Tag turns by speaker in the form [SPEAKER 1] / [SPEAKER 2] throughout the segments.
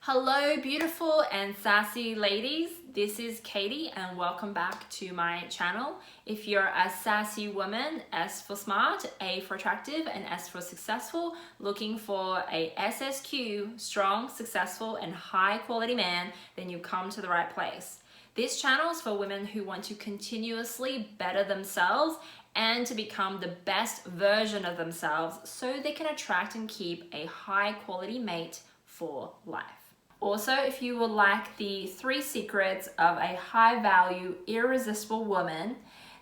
[SPEAKER 1] Hello, beautiful and sassy ladies. This is Katie and welcome back to my channel. If you're a sassy woman, S for smart, A for attractive, and S for successful, looking for a SSQ, strong, successful, and high quality man, then you come to the right place. This channel is for women who want to continuously better themselves and to become the best version of themselves so they can attract and keep a high quality mate for life. Also, if you would like the 3 secrets of a high value, irresistible woman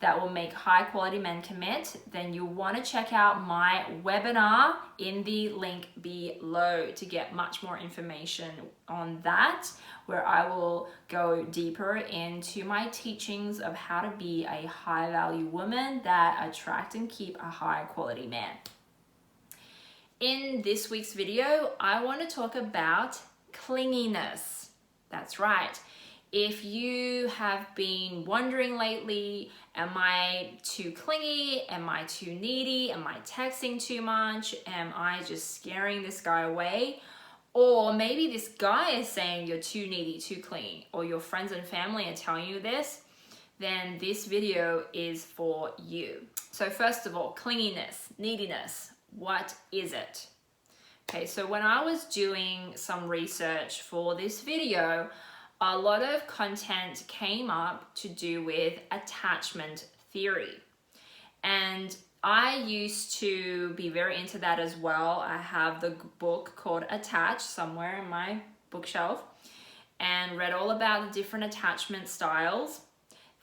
[SPEAKER 1] that will make high quality men commit, then you'll want to check out my webinar in the link below to get much more information on that, where I will go deeper into my teachings of how to be a high value woman that attract and keep a high quality man. In this week's video, I want to talk about clinginess. That's right. If you have been wondering lately, am I too clingy? Am I too needy? Am I texting too much? Am I just scaring this guy away? Or maybe this guy is saying you're too needy, too clingy, or your friends and family are telling you this, then this video is for you. So first of all, clinginess, neediness, what is it? Okay, so when I was doing some research for this video, a lot of content came up to do with attachment theory. And I used to be very into that as well. I have the book called Attach somewhere in my bookshelf and read all about the different attachment styles.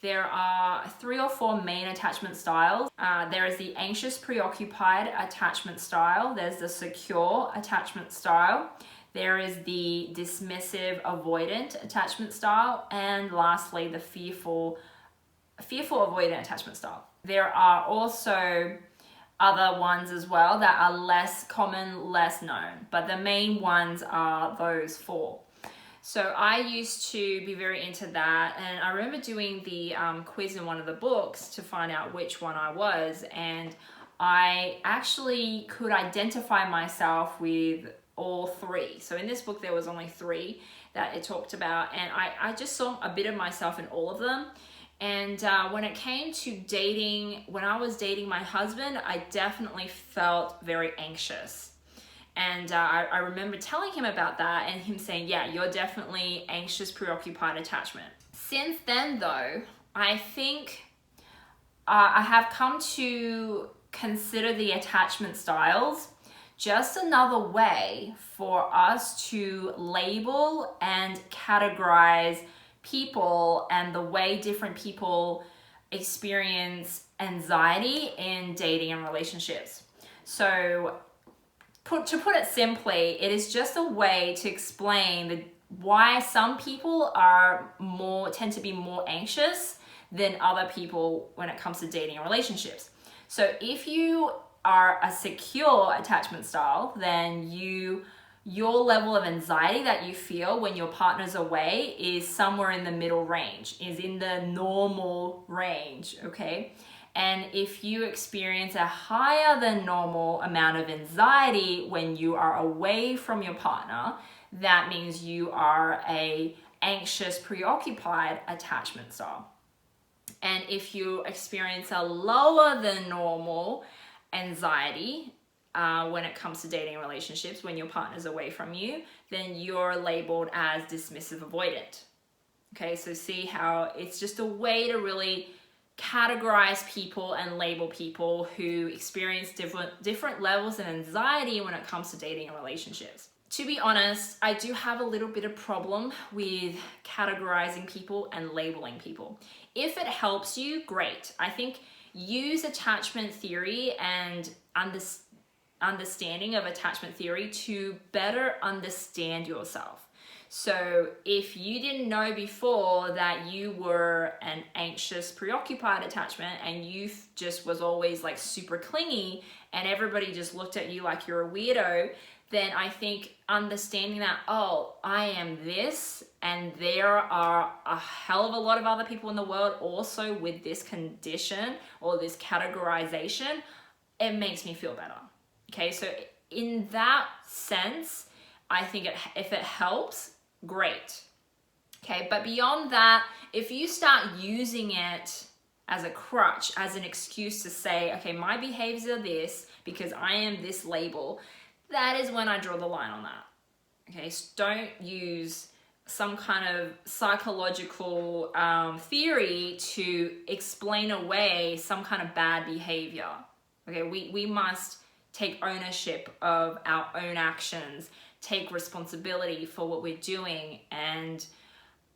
[SPEAKER 1] There are 3 or 4 main attachment styles. There is the anxious preoccupied attachment style. There's the secure attachment style. There is the dismissive avoidant attachment style. And lastly, the fearful avoidant attachment style. There are also other ones as well that are less common, less known, but the main ones are those 4. So I used to be very into that, and I remember doing the quiz in one of the books to find out which one I was, and I actually could identify myself with all 3. So in this book there was only 3 that it talked about, and I just saw a bit of myself in all of them. And when it came to dating, when I was dating my husband, I definitely felt very anxious. And I remember telling him about that and him saying, yeah, you're definitely anxious, preoccupied attachment. Since then though, I think I have come to consider the attachment styles just another way for us to label and categorize people and the way different people experience anxiety in dating and relationships. So to put it simply, it is just a way to explain why some people tend to be more anxious than other people when it comes to dating and relationships. So if you are a secure attachment style, then your level of anxiety that you feel when your partner's away is somewhere in the middle range, is in the normal range, okay? And if you experience a higher than normal amount of anxiety when you are away from your partner, that means you are a anxious, preoccupied attachment style. And if you experience a lower than normal anxiety when it comes to dating relationships, when your partner's away from you, then you're labeled as dismissive avoidant. Okay, so see how it's just a way to really categorize people and label people who experience different levels of anxiety when it comes to dating and relationships. To be honest, I do have a little bit of problem with categorizing people and labeling people. If it helps you, great. I think use attachment theory and understanding of attachment theory to better understand yourself. So if you didn't know before that you were an anxious, preoccupied attachment and you just was always like super clingy and everybody just looked at you like you're a weirdo, then I think understanding that, oh, I am this and there are a hell of a lot of other people in the world also with this condition or this categorization, it makes me feel better. Okay, so in that sense, I think if it helps, great. Okay, but beyond that, if you start using it as a crutch, as an excuse to say, okay, my behaviors are this because I am this label, that is when I draw the line on that. Okay, so don't use some kind of psychological theory to explain away some kind of bad behavior. Okay, we must take ownership of our own actions, take responsibility for what we're doing, and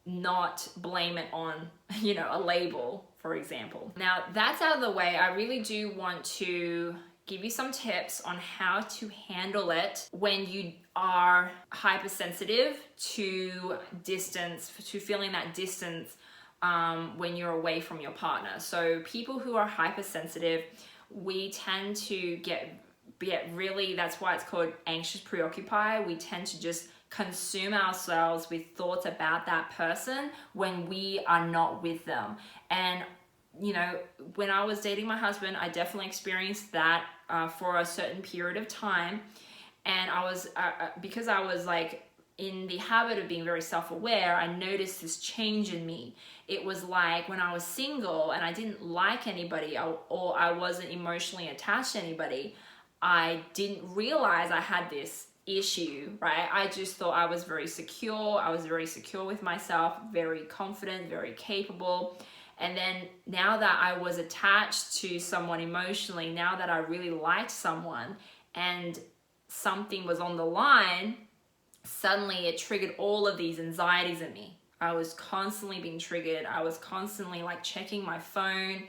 [SPEAKER 1] not blame it on, a label, for example. Now that's out of the way, I really do want to give you some tips on how to handle it when you are hypersensitive to distance, to feeling that distance when you're away from your partner. So people who are hypersensitive, we tend to get really, that's why it's called anxious preoccupy. We tend to just consume ourselves with thoughts about that person when we are not with them. And when I was dating my husband, I definitely experienced that for a certain period of time. And I was, because I was like in the habit of being very self-aware, I noticed this change in me. It was like when I was single and I didn't like anybody, or I wasn't emotionally attached to anybody, I didn't realize I had this issue, right? I just thought I was very secure. I was very secure with myself, very confident, very capable. And then now that I was attached to someone emotionally, now that I really liked someone and something was on the line, suddenly it triggered all of these anxieties in me. I was constantly being triggered. I was constantly like checking my phone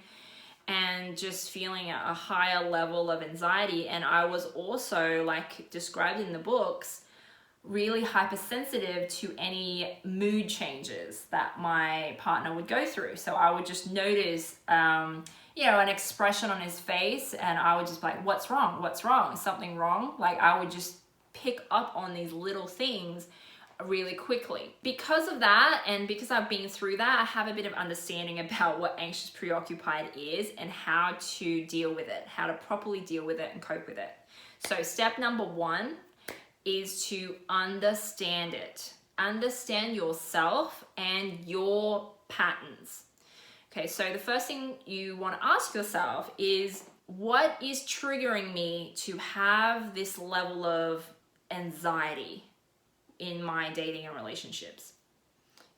[SPEAKER 1] and just feeling a higher level of anxiety. And I was also, like described in the books, really hypersensitive to any mood changes that my partner would go through. So I would just notice, an expression on his face, and I would just be like, what's wrong? What's wrong? Is something wrong? Like I would just pick up on these little things really quickly. Because of that, and because I've been through that, I have a bit of understanding about what anxious preoccupied is and how to deal with it, how to properly deal with it and cope with it. So step number 1 is to understand it. Understand yourself and your patterns. Okay, so the first thing you want to ask yourself is, what is triggering me to have this level of anxiety in my dating and relationships?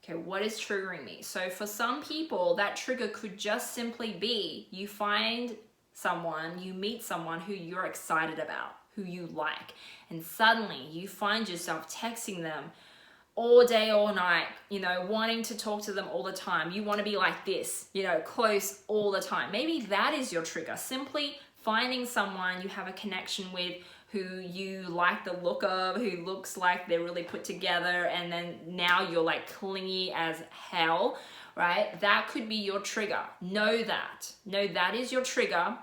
[SPEAKER 1] Okay, what is triggering me? So for some people, that trigger could just simply be you meet someone who you're excited about, who you like, and suddenly you find yourself texting them all day, all night, wanting to talk to them all the time. You want to be like this, close all the time. Maybe that is your trigger. Simply finding someone you have a connection with, who you like the look of, who looks like they're really put together, and then now you're like clingy as hell, right? That could be your trigger. Know that is your trigger.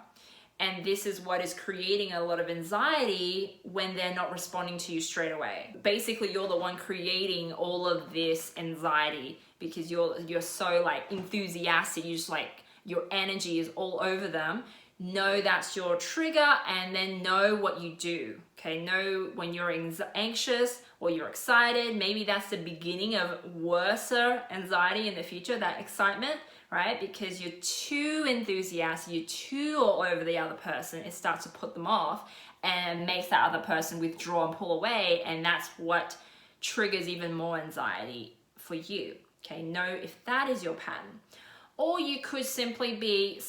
[SPEAKER 1] And this is what is creating a lot of anxiety when they're not responding to you straight away. Basically, you're the one creating all of this anxiety because you're so like enthusiastic. You just like, your energy is all over them. Know that's your trigger, and then know what you do. Okay, know when you're anxious or you're excited. Maybe that's the beginning of worse anxiety in the future, that excitement, right? Because you're too enthusiastic, you're too all over the other person. It starts to put them off and makes that other person withdraw and pull away, and that's what triggers even more anxiety for you. Okay, know if that is your pattern. Or you could simply be,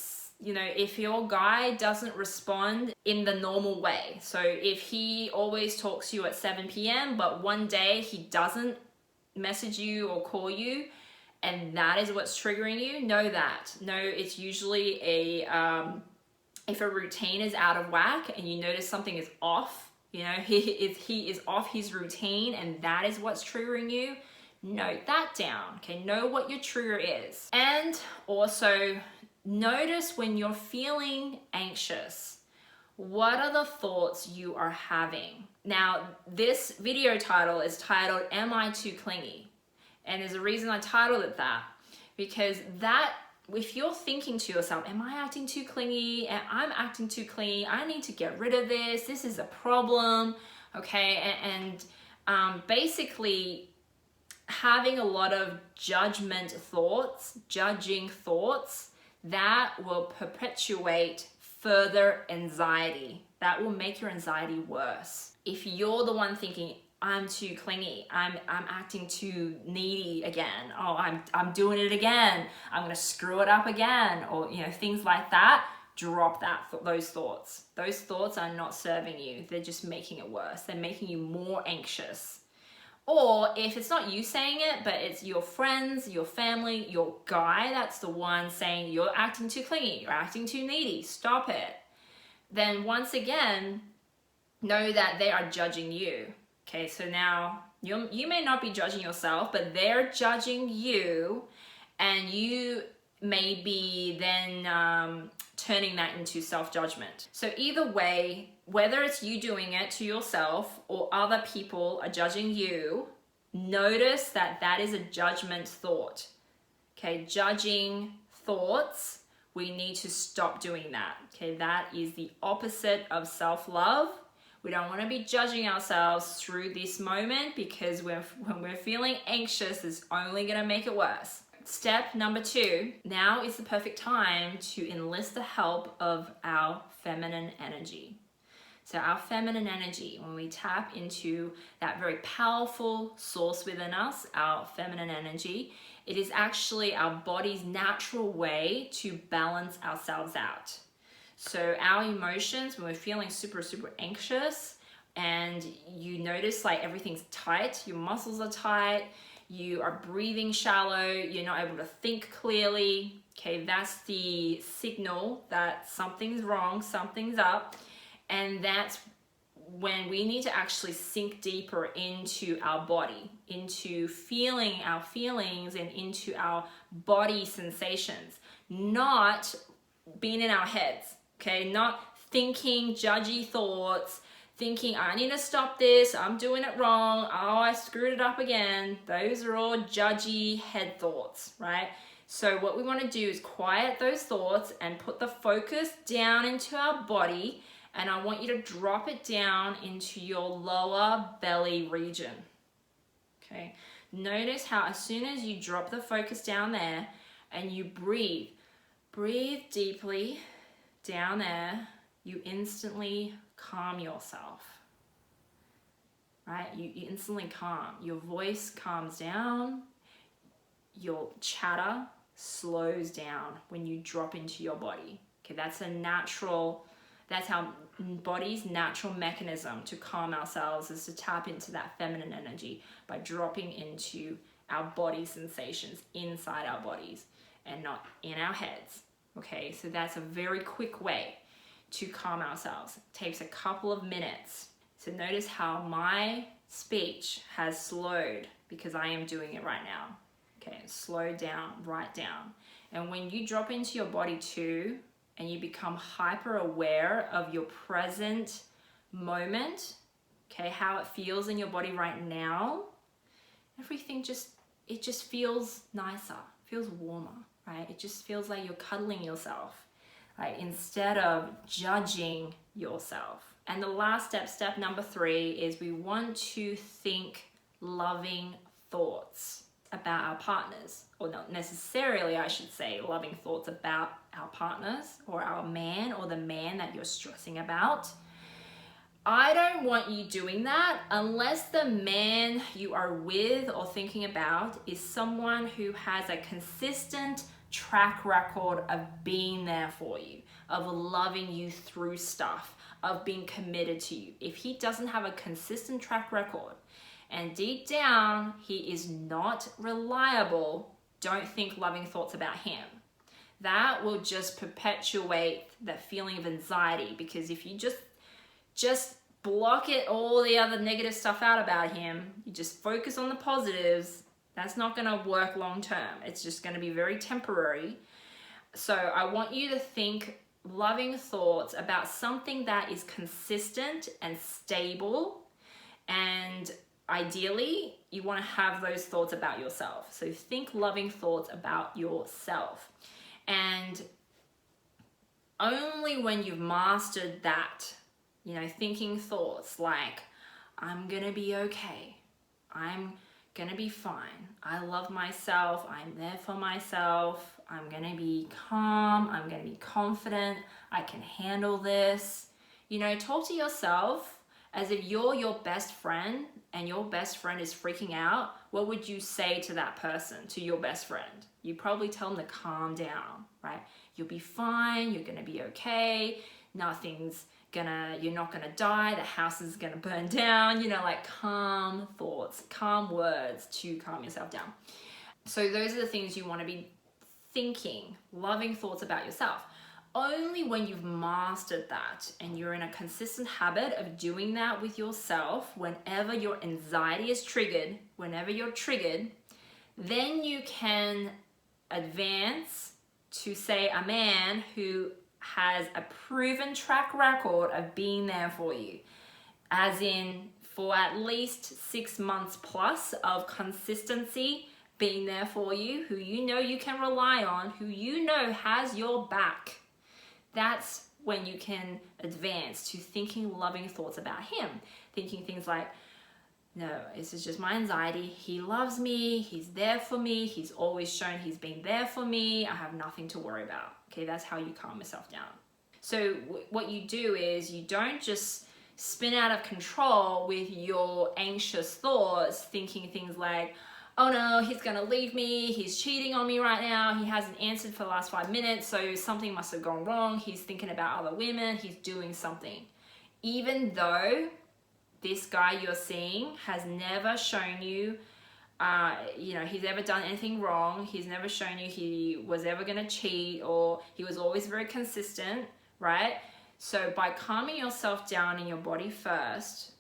[SPEAKER 1] if your guy doesn't respond in the normal way. So if he always talks to you at 7 p.m., but one day he doesn't message you or call you, and that is what's triggering you, know that. Know it's usually if a routine is out of whack and you notice something is off, he is off his routine, and that is what's triggering you, note that down. Okay, know what your trigger is. And also, notice when you're feeling anxious, what are the thoughts you are having? Now, this video title is titled, Am I Too Clingy? And there's a reason I titled it that, because if you're thinking to yourself, am I acting too clingy? I'm acting too clingy. I need to get rid of this. This is a problem. Okay. And basically having a lot of judging thoughts that will perpetuate further anxiety. That will make your anxiety worse. If you're the one thinking, I'm too clingy, I'm acting too needy again, oh, I'm doing it again, I'm gonna screw it up again, or things like that, drop those thoughts. Those thoughts are not serving you. They're just making it worse. They're making you more anxious. Or if it's not you saying it, but it's your friends, your family, your guy that's the one saying you're acting too clingy, you're acting too needy, stop it, then once again, know that they are judging you. Okay, so now you may not be judging yourself, but they're judging you, and you may be then turning that into self-judgment. So either way, whether it's you doing it to yourself or other people are judging you, notice that is a judgment thought. Okay, judging thoughts, we need to stop doing that. Okay, that is the opposite of self-love. We don't want to be judging ourselves through this moment, because when we're feeling anxious, it's only going to make it worse. Step number 2, now is the perfect time to enlist the help of our feminine energy. So our feminine energy, when we tap into that very powerful source within us, our feminine energy, it is actually our body's natural way to balance ourselves out. So our emotions, when we're feeling super, super anxious, and you notice like everything's tight, your muscles are tight, you are breathing shallow, you're not able to think clearly, okay, that's the signal that something's wrong, something's up. And that's when we need to actually sink deeper into our body, into feeling our feelings and into our body sensations, not being in our heads, okay? Not thinking judgy thoughts, thinking, I need to stop this, I'm doing it wrong, oh, I screwed it up again. Those are all judgy head thoughts, right? So what we want to do is quiet those thoughts and put the focus down into our body, and I want you to drop it down into your lower belly region, okay? Notice how as soon as you drop the focus down there and you breathe deeply down there, you instantly calm yourself, right? You instantly calm. Your voice calms down. Your chatter slows down when you drop into your body. Okay, that's our body's natural mechanism to calm ourselves, is to tap into that feminine energy by dropping into our body sensations inside our bodies and not in our heads. Okay, so that's a very quick way to calm ourselves. It takes a couple of minutes. So notice how my speech has slowed because I am doing it right now. Okay, slow down, right down. And when you drop into your body too, and you become hyper aware of your present moment, okay, how it feels in your body right now, everything just feels nicer, feels warmer, right? It just feels like you're cuddling yourself, right? Instead of judging yourself. And the last step number 3, is we want to think loving thoughts about our partners, or not necessarily, I should say, loving thoughts about our partners or our man or the man that you're stressing about. I don't want you doing that unless the man you are with or thinking about is someone who has a consistent track record of being there for you, of loving you through stuff, of being committed to you. If he doesn't have a consistent track record, and deep down he is not reliable, don't think loving thoughts about him. That will just perpetuate that feeling of anxiety, because if you just block it, all the other negative stuff out about him, you just focus on the positives, that's not going to work long term. It's just going to be very temporary. So I want you to think loving thoughts about something that is consistent and stable, and ideally, you want to have those thoughts about yourself. So think loving thoughts about yourself. And only when you've mastered that, thinking thoughts like, I'm gonna be okay. I'm gonna be fine. I love myself. I'm there for myself. I'm gonna be calm. I'm gonna be confident. I can handle this. You know, talk to yourself as if you're your best friend and your best friend is freaking out. What would you say to that person, to your best friend? You probably tell them to calm down, right? You'll be fine. You're gonna be okay. You're not gonna die, the house is gonna burn down, you know, like calm thoughts, calm words to calm yourself down. So those are the things you wanna be thinking, loving thoughts about yourself. Only when you've mastered that and you're in a consistent habit of doing that with yourself, whenever your anxiety is triggered, whenever you're triggered, then you can advance to, say, a man who has a proven track record of being there for you, as in for at least 6 months plus of consistency being there for you, who you know you can rely on, who you know has your back. That's when you can advance to thinking loving thoughts about him, thinking things like, no, this is just my anxiety. He loves me. He's there for me. He's always shown he's been there for me. I have nothing to worry about. Okay, that's how you calm yourself down. So what you do is you don't just spin out of control with your anxious thoughts, thinking things like, oh no, he's gonna leave me. He's cheating on me right now. He hasn't answered for the last 5 minutes, so something must have gone wrong. He's thinking about other women. He's doing something. Even though this guy you're seeing has never shown you, he's ever done anything wrong. He's never shown you he was ever gonna cheat, or he was always very consistent, right? So by calming yourself down in your body first,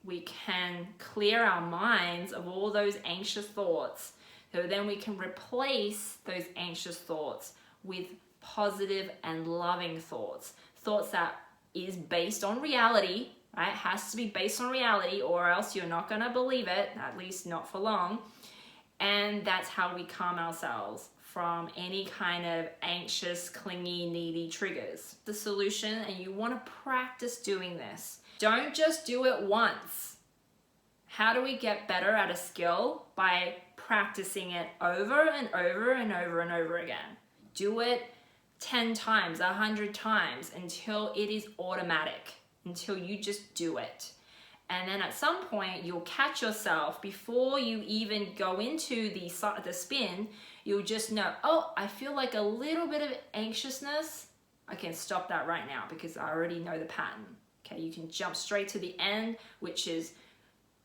[SPEAKER 1] we can clear our minds of all those anxious thoughts. So then we can replace those anxious thoughts with positive and loving thoughts. Thoughts that is based on reality, right? It has to be based on reality, or else you're not gonna believe it, at least not for long. And that's how we calm ourselves from any kind of anxious, clingy, needy triggers. The solution, and you wanna practice doing this. Don't just do it once. How do we get better at a skill? By practicing it over and over and over and over again. Do it 10 times, 100 times until it is automatic, until you just do it. And then at some point you'll catch yourself before you even go into the spin. You'll just know, oh, I feel like a little bit of anxiousness. I can stop that right now because I already know the pattern. Okay, you can jump straight to the end, which is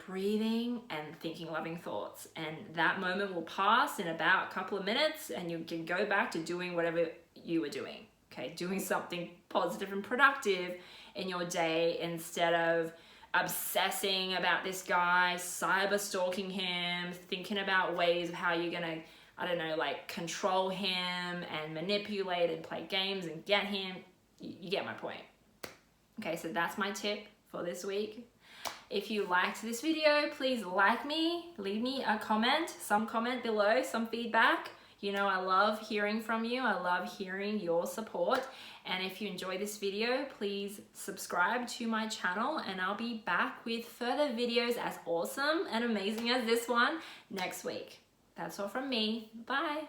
[SPEAKER 1] breathing and thinking loving thoughts. And that moment will pass in about a couple of minutes and you can go back to doing whatever you were doing. Okay, doing something positive and productive in your day instead of obsessing about this guy, cyber stalking him, thinking about ways of how you're gonna, control him and manipulate and play games and get him. You get my point. Okay, so that's my tip for this week. If you liked this video, please like me, leave me a comment, some comment below, some feedback. You know, I love hearing from you. I love hearing your support. And if you enjoy this video, please subscribe to my channel and I'll be back with further videos as awesome and amazing as this one next week. That's all from me. Bye.